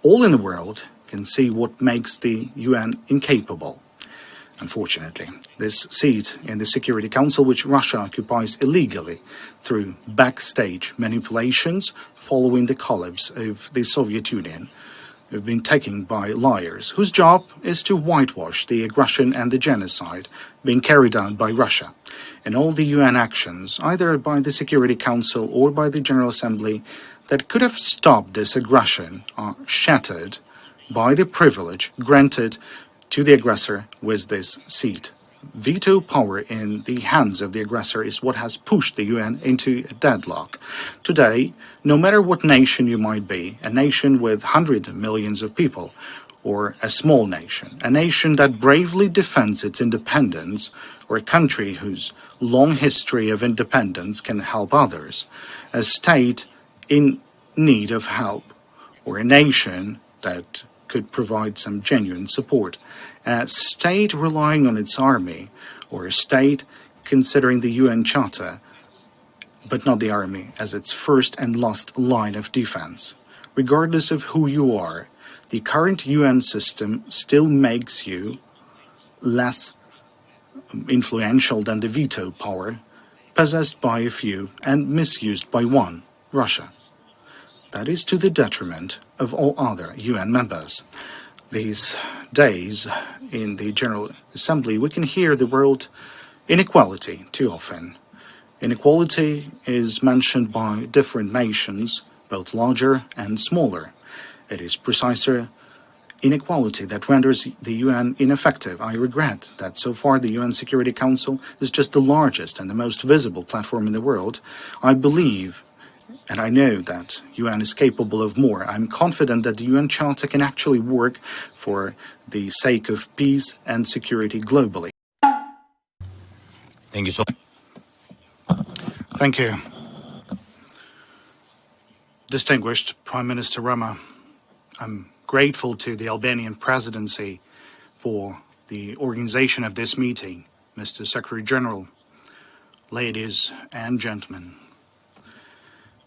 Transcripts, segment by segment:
all in the world can see what makes the UN incapable. Unfortunately, this seat in the Security Council, which Russia occupies illegally through backstage manipulations following the collapse of the Soviet Union, have been taken by liars whose job is to whitewash the aggression and the genocide being carried out by Russia. And all the UN actions, either by the Security Council or by the General Assembly, that could have stopped this aggression are shattered by the privilege granted to the aggressor with this seat. Veto power in the hands of the aggressor is what has pushed the UN into a deadlock. Today, no matter what nation you might be, a nation with hundreds of millions of people, or a small nation, a nation that bravely defends its independence, or a country whose long history of independence can help others, a state in need of help, or a nation that could provide some genuine support, a state relying on its army, or a state considering the UN Charter, but not the army, as its first and last line of defense. Regardless of who you are, the current UN system still makes you less influential than the veto power possessed by a few and misused by one, Russia. That is to the detriment of all other UN members. These days, in the General Assembly, we can hear the word inequality too often. Inequality is mentioned by different nations, both larger and smaller. It is precisely inequality that renders the UN ineffective. I regret that so far the UN Security Council is just the largest and the most visible platform in the world. I believe and I know that UN is capable of more. I'm confident that the UN Charter can actually work for the sake of peace and security globally. Thank you so much. Thank you. Distinguished Prime Minister Rama, I'm grateful to the Albanian presidency for the organization of this meeting. Mr. Secretary General, ladies and gentlemen,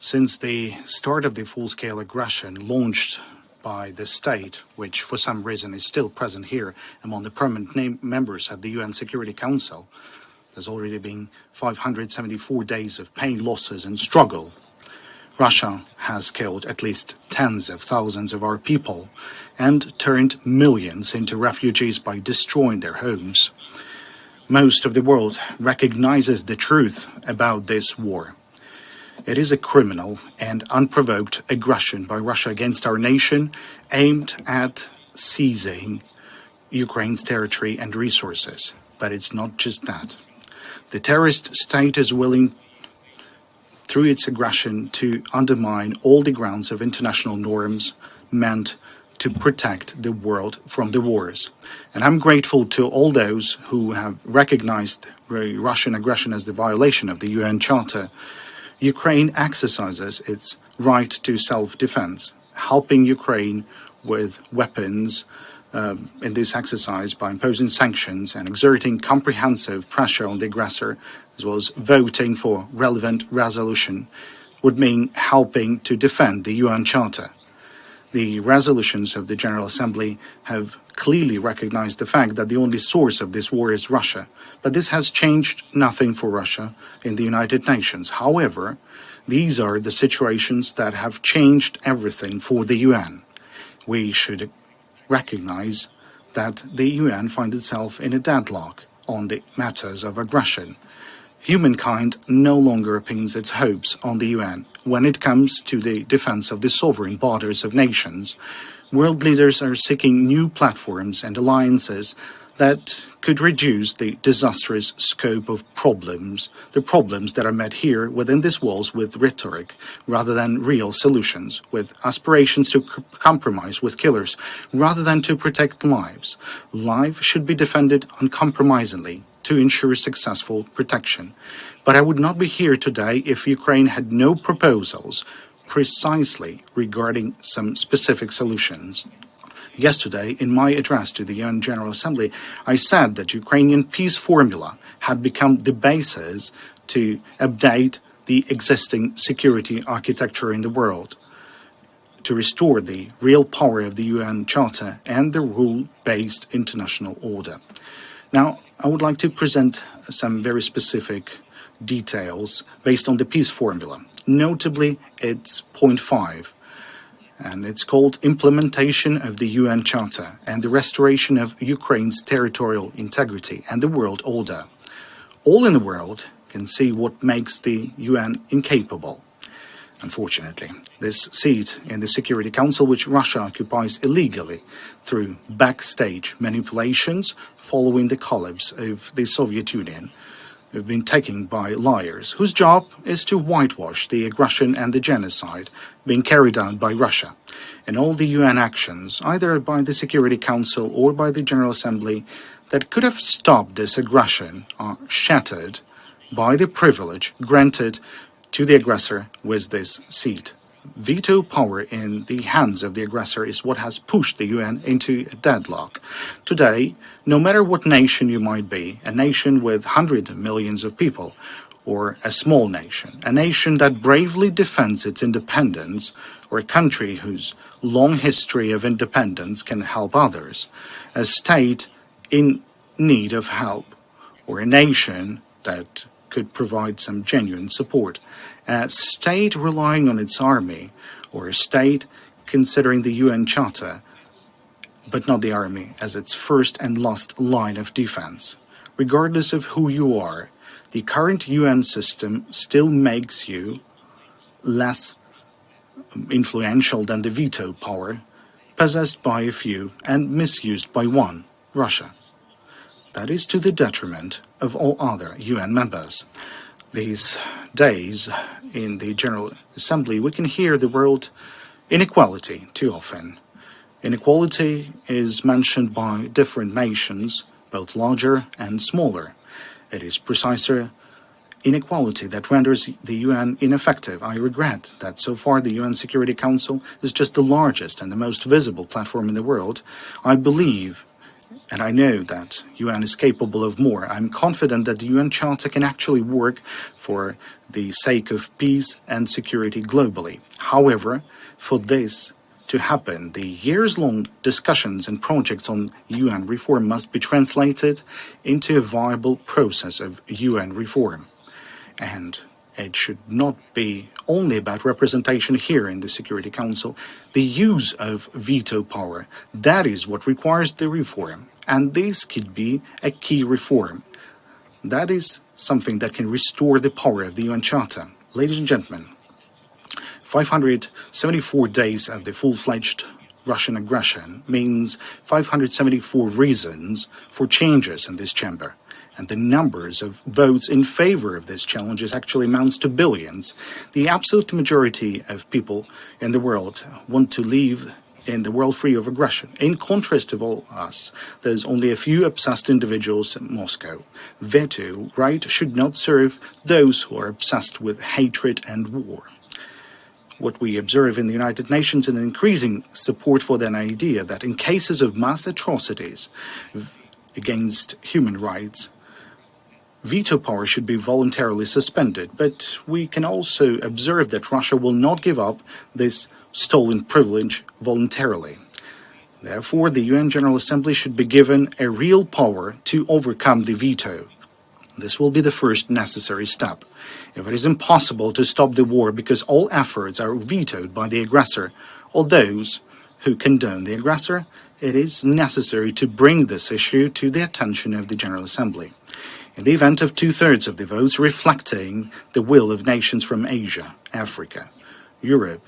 since the start of the full-scale aggression launched by the state, which for some reason is still present here among the permanent members of the UN Security Council, there's already been 574 days of pain, losses, and struggle. Russia has killed at least tens of thousands of our people and turned millions into refugees by destroying their homes. Most of the world recognizes the truth about this war. It is a criminal and unprovoked aggression by Russia against our nation aimed at seizing Ukraine's territory and resources. But it's not just that. The terrorist state is willing, through its aggression, to undermine all the grounds of international norms meant to protect the world from the wars. And I'm grateful to all those who have recognized Russian aggression as the violation of the UN Charter. Ukraine exercises its right to self-defense, helping Ukraine with weapons in this exercise by imposing sanctions and exerting comprehensive pressure on the aggressor, as well as voting for relevant resolution, would mean helping to defend the UN Charter. The resolutions of the General Assembly have clearly recognized the fact that the only source of this war is Russia, but this has changed nothing for Russia in the United Nations. However, these are the situations that have changed everything for the UN. We should recognize that the UN finds itself in a deadlock on the matters of aggression. Humankind no longer pins its hopes on the UN when it comes to the defense of the sovereign borders of nations. World leaders are seeking new platforms and alliances that could reduce the disastrous scope of problems, the problems that are met here within these walls with rhetoric, rather than real solutions, with aspirations to compromise with killers, rather than to protect lives. Life should be defended uncompromisingly to ensure successful protection. But I would not be here today if Ukraine had no proposals precisely regarding some specific solutions. Yesterday, in my address to the UN General Assembly, I said that Ukrainian peace formula had become the basis to update the existing security architecture in the world. to restore the real power of the UN Charter and the rule-based international order. Now, I would like to present some very specific details based on the peace formula. Notably, it's point 5, and it's called Implementation of the UN Charter and the Restoration of Ukraine's Territorial Integrity and the World Order. All in the world can see what makes the UN incapable. Unfortunately, this seat in the Security Council, which Russia occupies illegally through backstage manipulations following the collapse of the Soviet Union, have been taken by liars whose job is to whitewash the aggression and the genocide being carried out by Russia. And all the UN actions, either by the Security Council or by the General Assembly, that could have stopped this aggression are shattered by the privilege granted to the aggressor with this seat. Veto power in the hands of the aggressor is what has pushed the UN into a deadlock. Today, no matter what nation you might be, a nation with hundreds of millions of people, or a small nation, a nation that bravely defends its independence, or a country whose long history of independence can help others, a state in need of help, or a nation that could provide some genuine support, a state relying on its army, or a state considering the UN Charter, but not the army, as its first and last line of defense. Regardless of who you are, the current UN system still makes you less influential than the veto power possessed by a few and misused by one, Russia. That is to the detriment of all other UN members. These days, in the General Assembly, we can hear the word inequality too often. Inequality is mentioned by different nations, both larger and smaller. It is precisely inequality that renders the UN ineffective. I regret that so far the UN Security Council is just the largest and the most visible platform in the world. I believe and I know that UN is capable of more. I'm confident that the UN Charter can actually work for the sake of peace and security globally. However, for this to happen, the years-long discussions and projects on UN reform must be translated into a viable process of UN reform. And it should not be only about representation here in the Security Council. The use of veto power, that is what requires the reform. And this could be a key reform. That is something that can restore the power of the UN Charter. Ladies and gentlemen, 574 days of the full-fledged Russian aggression means 574 reasons for changes in this chamber. And the numbers of votes in favor of this challenge actually amounts to billions. The absolute majority of people in the world want to live in the world free of aggression. In contrast to all us, there's only a few obsessed individuals in Moscow. Veto right should not serve those who are obsessed with hatred and war. What we observe in the United Nations is an increasing support for that idea that in cases of mass atrocities against human rights, veto power should be voluntarily suspended. But we can also observe that Russia will not give up this stolen privilege voluntarily. Therefore, the UN General Assembly should be given a real power to overcome the veto. This will be the first necessary step. If it is impossible to stop the war because all efforts are vetoed by the aggressor or those who condone the aggressor, it is necessary to bring this issue to the attention of the General Assembly. In the event of two-thirds of the votes reflecting the will of nations from Asia, Africa, Europe,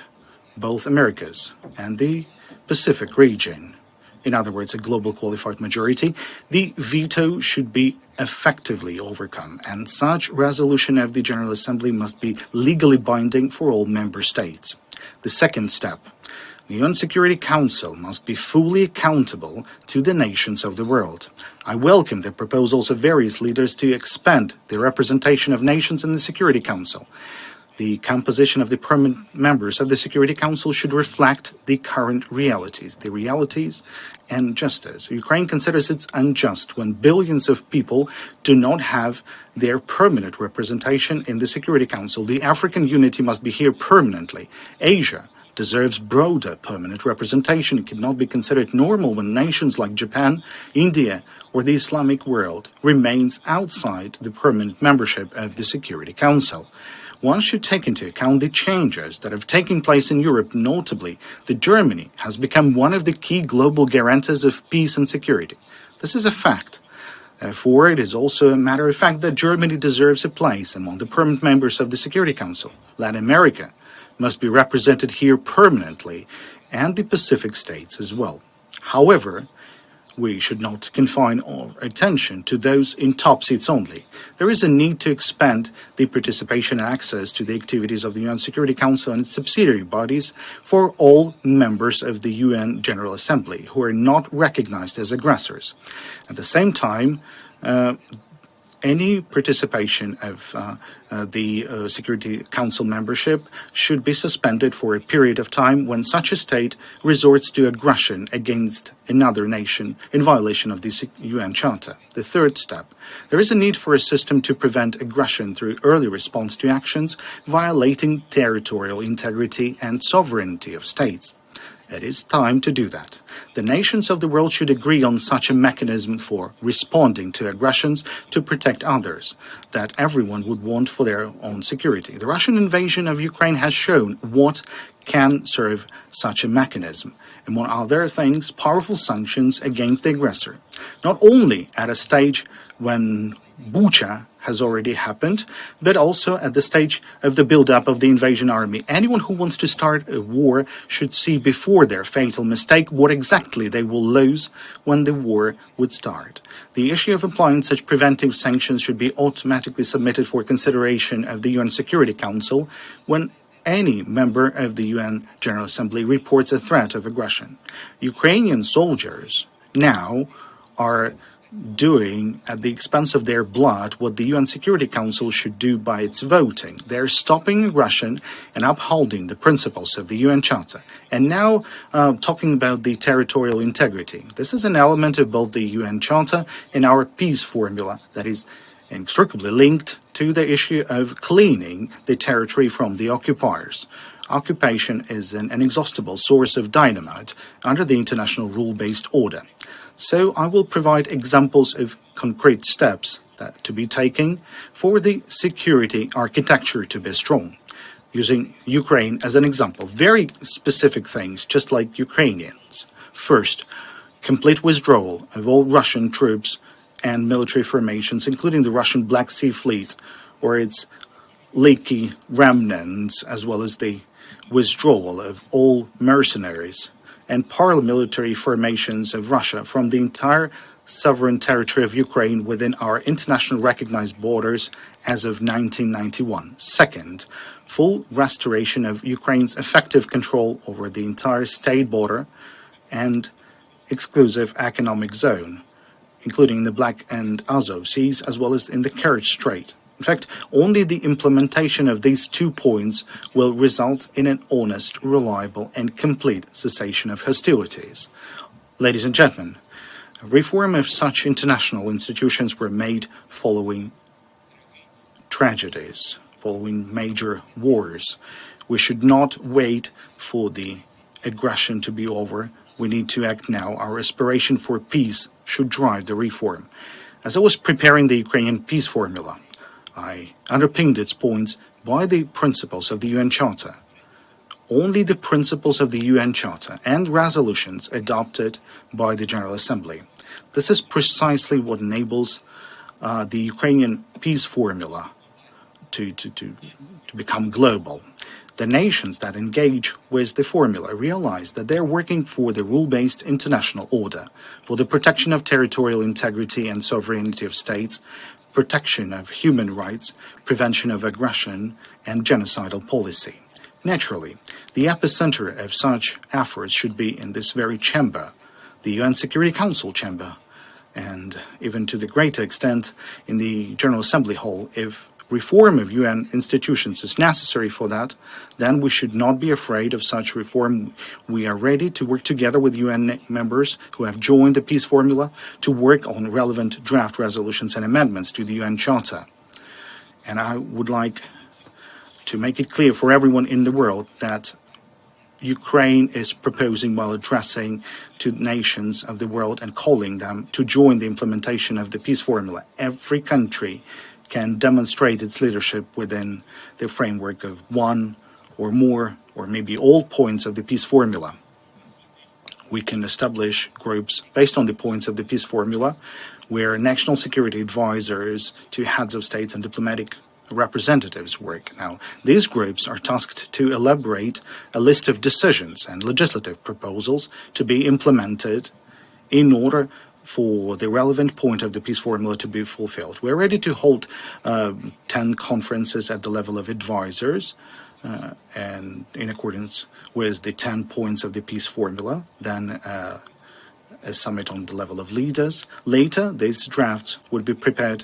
both Americas, and the Pacific region, in other words, a global qualified majority, the veto should be effectively overcome, and such resolution of the General Assembly must be legally binding for all member states. The second step, the UN Security Council must be fully accountable to the nations of the world. I welcome the proposals of various leaders to expand the representation of nations in the Security Council. The composition of the permanent members of the Security Council should reflect the current realities, and justice. Ukraine considers it unjust when billions of people do not have their permanent representation in the Security Council. The African unity must be here permanently. Asia deserves broader permanent representation. It cannot be considered normal when nations like Japan, India, or the Islamic world remains outside the permanent membership of the Security Council. One should take into account the changes that have taken place in Europe, notably that Germany has become one of the key global guarantors of peace and security. This is a fact. Therefore, it is also a matter of fact that Germany deserves a place among the permanent members of the Security Council. Latin America must be represented here permanently, and the Pacific states as well. However, we should not confine our attention to those in top seats only. There is a need to expand the participation and access to the activities of the UN Security Council and its subsidiary bodies for all members of the UN General Assembly who are not recognized as aggressors. At the same time, any participation of the Security Council membership should be suspended for a period of time when such a state resorts to aggression against another nation in violation of the UN Charter. The third step, there is a need for a system to prevent aggression through early response to actions violating territorial integrity and sovereignty of states. It is time to do that. The nations of the world should agree on such a mechanism for responding to aggressions to protect others that everyone would want for their own security. The Russian invasion of Ukraine has shown what can serve such a mechanism. Among other things, powerful sanctions against the aggressor. Not only at a stage when Bucha has already happened, but also at the stage of the build-up of the invasion army. Anyone who wants to start a war should see before their fatal mistake what exactly they will lose when the war would start. The issue of applying such preventive sanctions should be automatically submitted for consideration of the UN Security Council when any member of the UN General Assembly reports a threat of aggression. Ukrainian soldiers now are doing at the expense of their blood what the UN Security Council should do by its voting. They're stopping aggression and upholding the principles of the UN Charter. And now talking about the territorial integrity. This is an element of both the UN Charter and our peace formula that is inextricably linked to the issue of cleaning the territory from the occupiers. Occupation is an inexhaustible source of dynamite under the international rule-based order. So I will provide examples of concrete steps to be taken for the security architecture to be strong. Using Ukraine as an example, very specific things, just like Ukrainians. First, complete withdrawal of all Russian troops and military formations, including the Russian Black Sea Fleet or its leaky remnants, as well as the withdrawal of all mercenaries and paramilitary formations of Russia from the entire sovereign territory of Ukraine within our international recognized borders as of 1991. Second, full restoration of Ukraine's effective control over the entire state border and exclusive economic zone, including the Black and Azov Seas, as well as in the Kerch Strait. In fact, only the implementation of these 2 points will result in an honest, reliable, and complete cessation of hostilities. Ladies and gentlemen, reform of such international institutions were made following tragedies, following major wars. We should not wait for the aggression to be over. We need to act now. Our aspiration for peace should drive the reform. As I was preparing the Ukrainian peace formula, I underpinned its points by the principles of the UN Charter. Only the principles of the UN Charter and resolutions adopted by the General Assembly. This is precisely what enables the Ukrainian peace formula to become global. The nations that engage with the formula realize that they're working for the rule-based international order, for the protection of territorial integrity and sovereignty of states, protection of human rights, prevention of aggression, and genocidal policy. Naturally, the epicenter of such efforts should be in this very chamber, the UN Security Council chamber, and even to the greater extent in the General Assembly Hall. If reform of UN institutions is necessary for that, then we should not be afraid of such reform. We are ready to work together with UN members who have joined the peace formula to work on relevant draft resolutions and amendments to the UN Charter. And I would like to make it clear for everyone in the world that Ukraine is proposing while addressing to nations of the world and calling them to join the implementation of the peace formula. Every country can demonstrate its leadership within the framework of one or more or maybe all points of the peace formula. We can establish groups based on the points of the peace formula where national security advisors to heads of states and diplomatic representatives work. Now, these groups are tasked to elaborate a list of decisions and legislative proposals to be implemented in order for the relevant point of the peace formula to be fulfilled. We're ready to hold 10 conferences at the level of advisors and in accordance with the 10 points of the peace formula, then a summit on the level of leaders. Later, these drafts would be prepared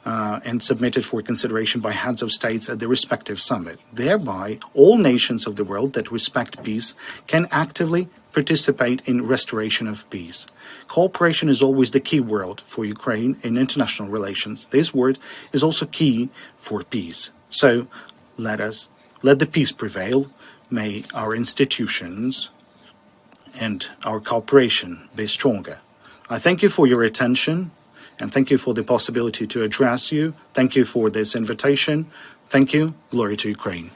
and submitted for consideration by heads of states at the respective summit. Thereby, all nations of the world that respect peace can actively participate in restoration of peace. Cooperation is always the key word for Ukraine in international relations. This word is also key for peace. So let the peace prevail. May our institutions and our cooperation be stronger. I thank you for your attention. And thank you for the possibility to address you. Thank you for this invitation. Thank you. Glory to Ukraine.